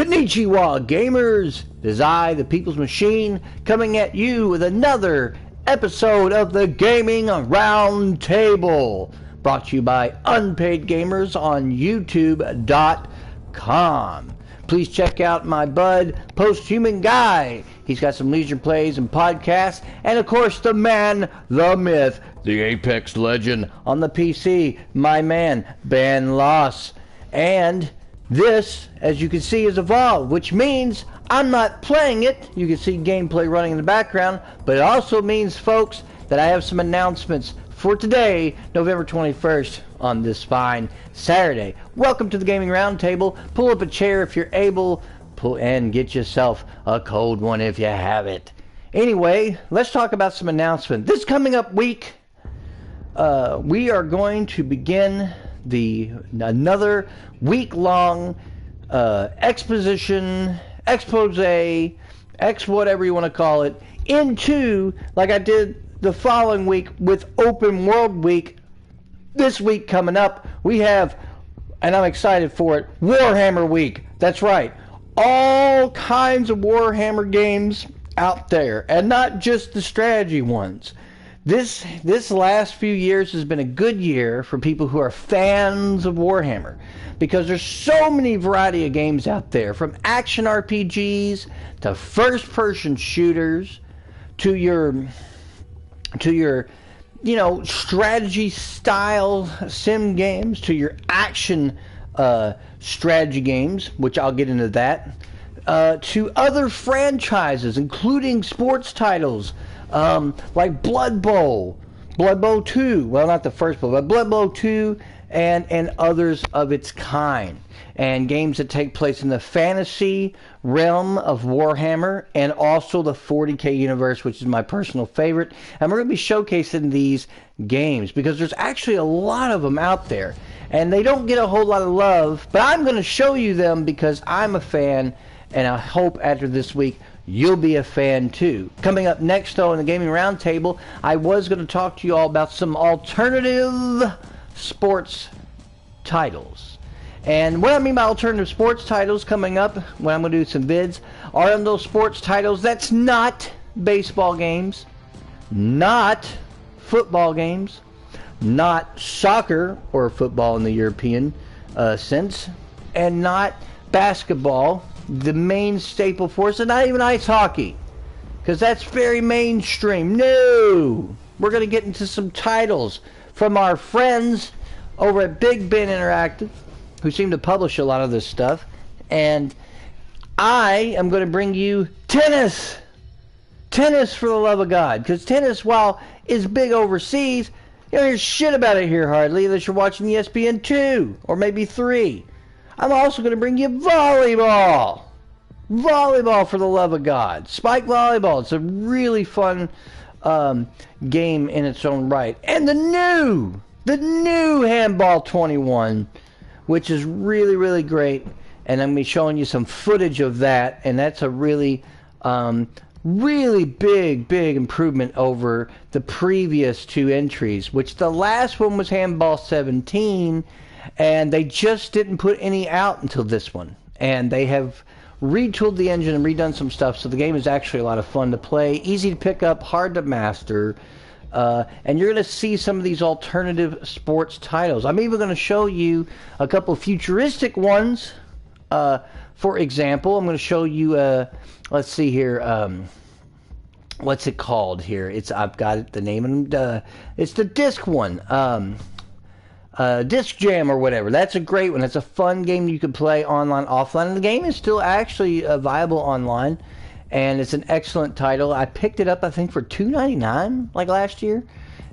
Konnichiwa, gamers! It is I, the People's Machine, coming at you with another episode of the Gaming Roundtable, brought to you by Unpaid Gamers on YouTube.com. Please check out my bud, Posthuman Guy. He's got some leisure plays and podcasts, and of course the man, the myth, the Apex legend on the PC, my man, Ben Loss. And this, as you can see, is Evolve, which means I'm not playing it. You can see gameplay running in the background, but it also means, folks, that I have some announcements for today, November 21st, on this fine Saturday. Welcome to the Gaming Roundtable. Pull up a chair if you're able, and get yourself a cold one if you have it. Anyway, let's talk about some announcements. This coming up week, we are going to begin another week-long exposition, expose, whatever you want to call it, into, like I did the following week with Open World Week. This week coming up, we have, and I'm excited for it, Warhammer Week. That's right. All kinds of Warhammer games out there, and not just the strategy ones. This last few years has been a good year for people who are fans of Warhammer, because there's so many variety of games out there, from action RPGs to first-person shooters to your strategy style sim games, to your action strategy games, which I'll get into that, to other franchises, including sports titles, like Blood Bowl 2, well, not the first Bowl, but Blood Bowl 2, and others of its kind, and games that take place in the fantasy realm of Warhammer, and also the 40K universe, which is my personal favorite. And we're going to be showcasing these games, because there's actually a lot of them out there, and they don't get a whole lot of love, but I'm going to show you them because I'm a fan, and I hope after this week you'll be a fan too. Coming up next, though, in the Gaming Roundtable, I was going to talk to you all about some alternative sports titles. And what I mean by alternative sports titles coming up, when I'm going to do some vids, are in those sports titles that's not baseball games, not football games, not soccer or football in the European sense, and not basketball, the main staple for us, and not even ice hockey, because that's very mainstream. No! We're going to get into some titles from our friends over at Big Ben Interactive, who seem to publish a lot of this stuff, and I am going to bring you tennis. Tennis, for the love of God, because tennis, while is big overseas, you don't hear shit about it here hardly, unless you're watching ESPN 2, or maybe 3. I'm also going to bring you volleyball. Volleyball, for the love of God. Spike volleyball. It's a really fun game in its own right. And the new Handball 21, which is really, really great. And I'm going to be showing you some footage of that. And that's a really, really big improvement over the previous two entries, which the last one was Handball 17. And they just didn't put any out until this one. And they have retooled the engine and redone some stuff. So the game is actually a lot of fun to play. Easy to pick up, hard to master. And you're going to see some of these alternative sports titles. I'm even going to show you a couple of futuristic ones. For example, I'm going to show you, let's see here, what's it called here? I've got it, the name, it's the disc one. Disc Jam or whatever. That's a great one. That's a fun game you can play online, offline. And the game is still actually viable online. And it's an excellent title. I picked it up, I think, for $2.99 like last year.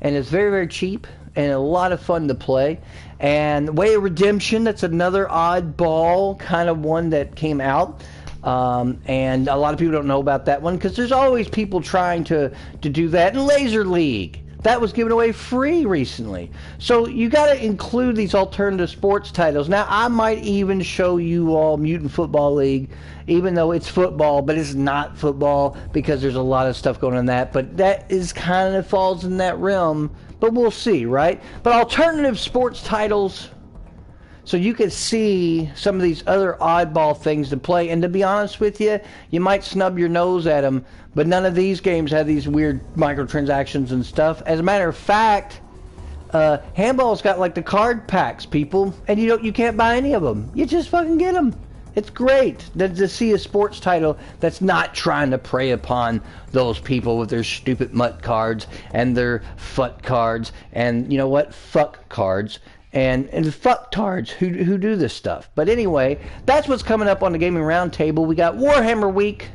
And it's very, very cheap and a lot of fun to play. And Way of Redemption, that's another oddball kind of one that came out. And a lot of people don't know about that one, because there's always people trying to do that. And Laser League, that was given away free recently. So you got to include these alternative sports titles. Now, I might even show you all Mutant Football League, even though it's football, but it's not football, because there's a lot of stuff going on in that. But that is kind of falls in that realm. But we'll see, right? But alternative sports titles so you could see some of these other oddball things to play. And to be honest with you, you might snub your nose at them, but none of these games have these weird microtransactions and stuff. As a matter of fact, Handball's got like the card packs, people, and you can't buy any of them. You just fucking get them. It's great to see a sports title that's not trying to prey upon those people with their stupid mutt cards and their fut cards and, you know what, fuck cards and fucktards who do this stuff. But anyway, that's what's coming up on the Gaming Roundtable. We got Warhammer Week,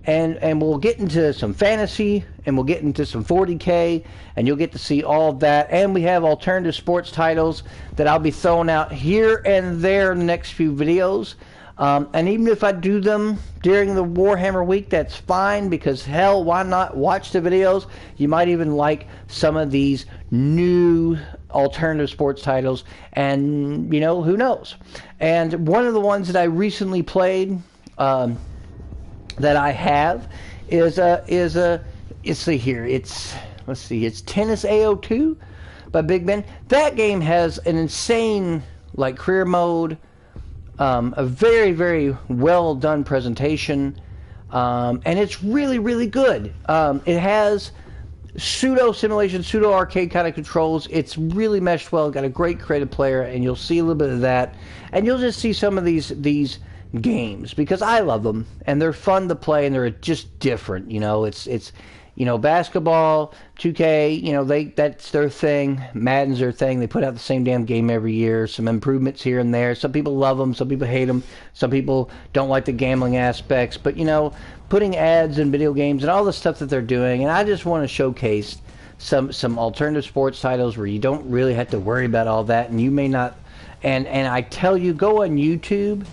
and we'll get into some fantasy, and we'll get into some 40K, and you'll get to see all of that. And we have alternative sports titles that I'll be throwing out here and there in the next few videos. And even if I do them during the Warhammer Week, that's fine, because hell, why not watch the videos? You might even like some of these new alternative sports titles, and, you know, who knows? And one of the ones that I recently played, that I have is let's see here, it's Tennis AO2 by Big Ben. That game has an insane, like, career mode, a very, very well done presentation, and it's really, really good. It has pseudo simulation, pseudo arcade kind of controls. It's really meshed well. Got a great creative player, and you'll see a little bit of that, and you'll just see some of these games, because I love them and they're fun to play, and they're just different. You know, it's you know, basketball, 2K, you know, that's their thing. Madden's their thing. They put out the same damn game every year. Some improvements here and there. Some people love them. Some people hate them. Some people don't like the gambling aspects. But, you know, putting ads in video games and all the stuff that they're doing. And I just want to showcase some alternative sports titles where you don't really have to worry about all that. And you may not. And I tell you, go on YouTube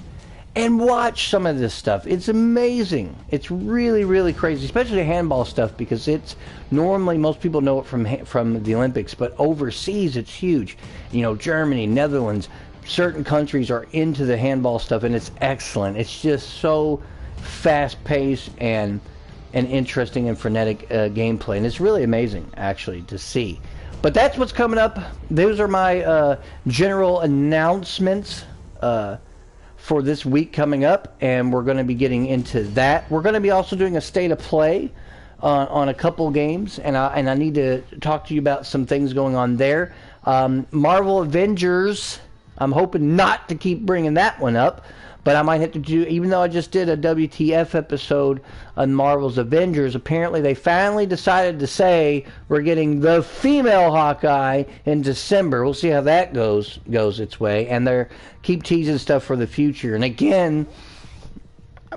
and watch some of this stuff. It's amazing. It's really, really crazy, especially handball stuff, because it's normally, most people know it from the Olympics, but overseas it's huge. You know, Germany, Netherlands, certain countries are into the handball stuff, and it's excellent. It's just so fast-paced and interesting and frenetic gameplay, and it's really amazing, actually, to see. But that's what's coming up. Those are my general announcements for this week coming up, and we're going to be getting into that. We're going to be also doing a state of play on a couple games, and I need to talk to you about some things going on there. Marvel Avengers, I'm hoping not to keep bringing that one up, but I might have to do, even though I just did a WTF episode on Marvel's Avengers, apparently they finally decided to say we're getting the female Hawkeye in December. We'll see how that goes its way, and they're keep teasing stuff for the future. And again,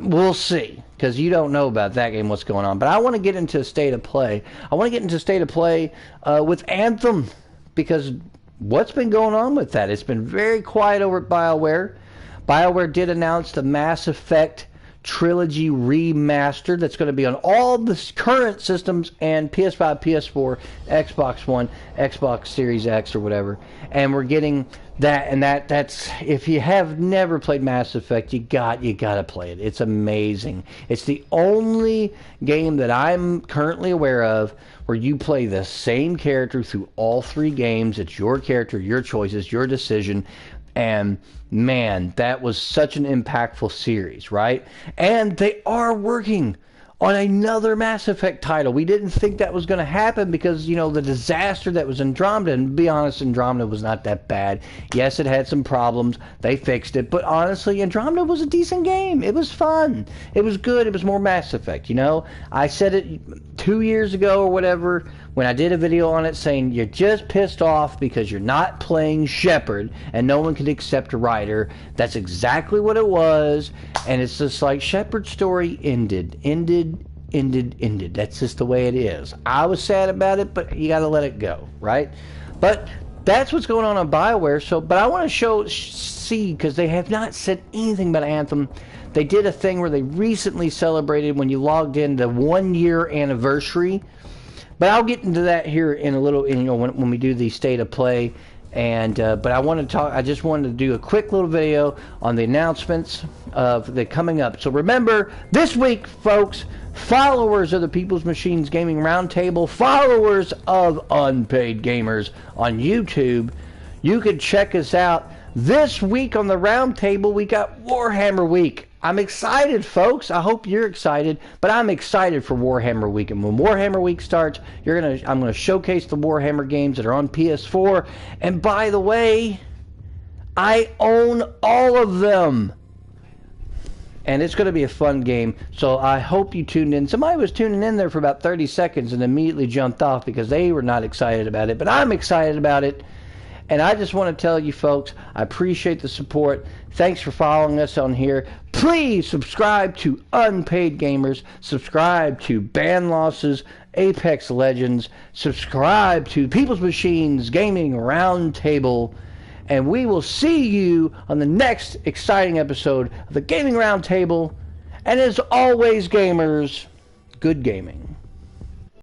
we'll see, because you don't know about that game, what's going on. But I want to get into a state of play. I want to get into state of play with Anthem, because what's been going on with that? It's been very quiet over at BioWare. BioWare did announce the Mass Effect Trilogy Remastered that's going to be on all the current systems and PS5, PS4, Xbox One, Xbox Series X or whatever. And we're getting that, and that's, if you have never played Mass Effect, you got to play it. It's amazing. It's the only game that I'm currently aware of where you play the same character through all three games. It's your character, your choices, your decision. And man, that was such an impactful series, right? And they are working on another Mass Effect title. We didn't think that was going to happen because, you know, the disaster that was Andromeda, and to be honest, Andromeda was not that bad. Yes, it had some problems. They fixed it. But honestly, Andromeda was a decent game. It was fun. It was good. It was more Mass Effect, you know? I said it 2 years ago or whatever when I did a video on it saying you're just pissed off because you're not playing Shepard and no one can accept a writer. That's exactly what it was. And it's just like Shepard's story ended. That's just the way it is. I was sad about it, but you got to let it go, right? But that's what's going on BioWare. So, but I want to see, because they have not said anything about Anthem. They did a thing where they recently celebrated, when you logged in, the 1 year anniversary. But I'll get into that here in a little, you know, when we do the state of play. And but I just wanted to do a quick little video on the announcements of the coming up. So remember, this week, folks, followers of the People's Machines Gaming Roundtable, followers of Unpaid Gamers on YouTube, you can check us out This week on the roundtable, we got Warhammer Week. I'm excited, folks. I hope you're excited, but I'm excited for Warhammer Week. And when Warhammer Week starts, I'm gonna showcase the Warhammer games that are on PS4. And by the way, I own all of them. And it's going to be a fun game, so I hope you tuned in. Somebody was tuning in there for about 30 seconds and immediately jumped off because they were not excited about it, but I'm excited about it. And I just want to tell you folks, I appreciate the support. Thanks for following us on here. Please subscribe to Unpaid Gamers, subscribe to Ban Losses, Apex Legends, subscribe to People's Machines Gaming Roundtable. And we will see you on the next exciting episode of the Gaming Roundtable. And as always, gamers, good gaming.